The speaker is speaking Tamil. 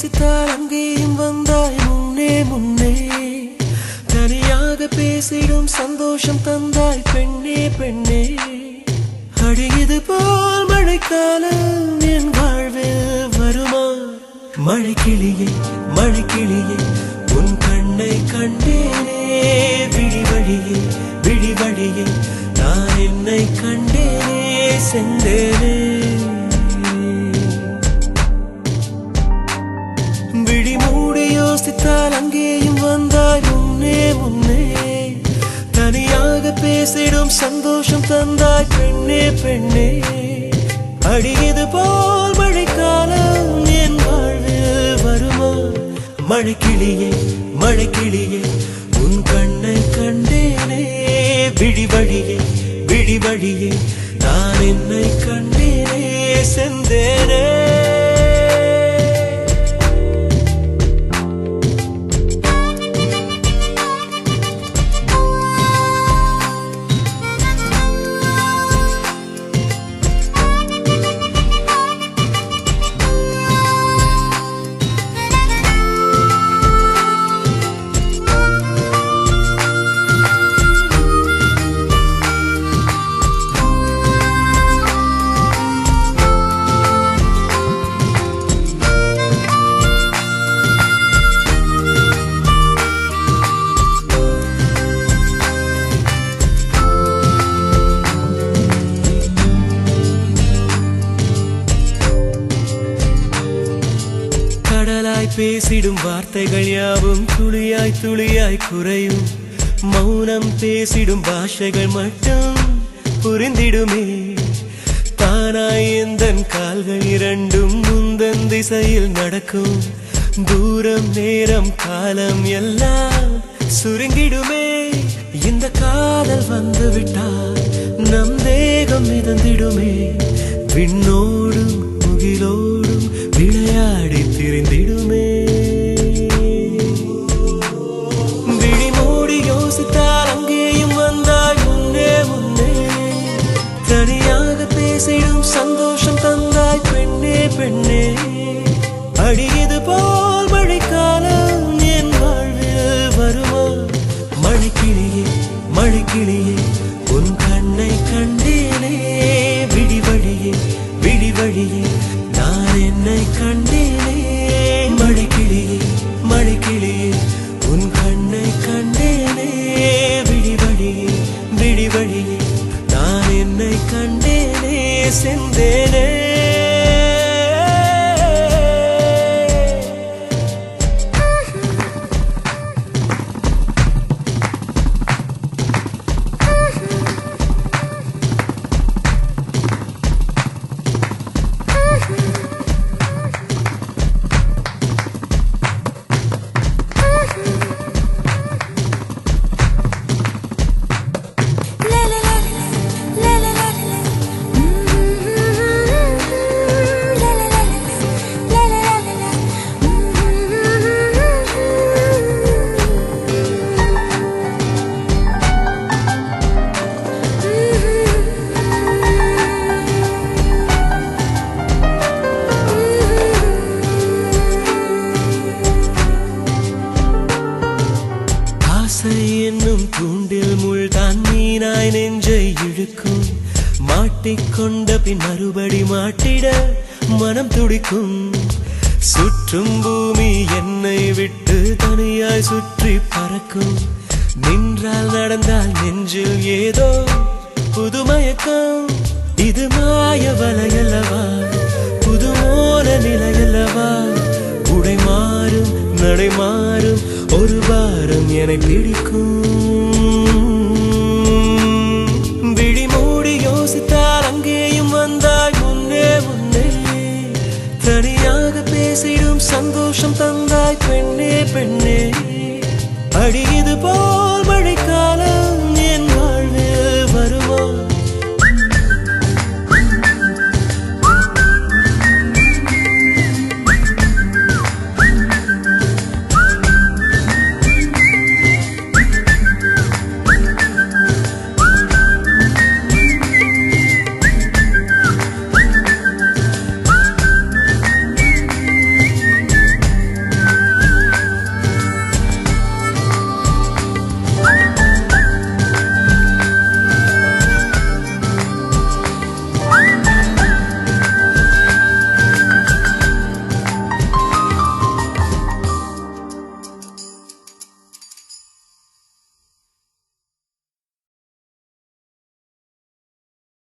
யோசித்தால் அங்கேயும் வந்தாய் முன்னே முன்னே. தனியாக பேசிடும் சந்தோஷம் தந்தாய் பெண்ணே பெண்ணே. அடியது போல் மழைக்காலம் என் வாழ்வில் வருமா? மழைக்கிளியே மழைக்கிளியே உன் கண்ணை கண்டேனே. விழி வழியே விழி வழியே நான் என்னை கண்டேனே சென்றேனே. விழி மூடி யோசித்தால் அங்கேயும் வந்தாய் முன்னே முன்னே. தனியாக பேசிடும் சந்தோஷம் தந்தாய் பெண்ணே பெண்ணே. அடியது போல் மழைக்காலம் என் வாழ்வில் வருமா? மழைக்கிளியே மழைக்கிளியே உன் கண்ணை கண்டேனே. விழி வழியே விழி வழியே நான் என்னை கண்டேனே சென்றேனே. பேசிடும் வார்த்தைகள் யாவும் துளியாய் துளியாய் குறையும். மௌனம் பேசிடும் பாஷைகள் மட்டும் புரிந்திடுமே. தானாய் எந்தன் கால்கள் இரண்டும் முந்தன் திசையில் நடக்கும். தூரம் நேரம் காலம் எல்லாம் சுருங்கிடுமே. இந்த காதல் வந்து விட்டால் நம் தேகம் மிதந்திடுமே. விண்ணோடும் முகிலோடும் விளையாடி திரிந்திடுமே. விழி மூடி யோசித்தால் அங்கேயும் வந்தாய் முன்னே முன்னே. தனியாக பேசிடும் சந்தோஷம் தந்தாய் பெண்ணே பெண்ணே. அடியது போல் மழைக்காலம் என் வாழ்வில் வருமா? மழைக்கிளியே மழைக்கிளியே உன் கண்ணை கண்டேனே. விழி வழியே விழி வழியே நான் என்னை கண்டேனே. மழைக்கிளியே மழைக்கிளியே உன் கண்ணை கண்டேனே. விழி வழியே விழி வழியே நான் என்னை கண்டேனே சென்றேனே. என்னும் தூண்டில் முள்தான் மீனாய் நெஞ்சை இழுக்கும். மாட்டிக்கொண்ட பின் மறுபடி மாட்டிட மனம் துடிக்கும். சுற்றும் பூமி என்னை விட்டு தனியாய் சுற்றி பறக்கும். நின்றால் நடந்தால் நெஞ்சில் ஏதோ புதுமயக்கம். இது மாய வலையல்லவா? புதுமோன நிலையல்லவா? உடை மாறும் நடை மாறும் ஒரு வாரம் என்னை பிடிக்கும்.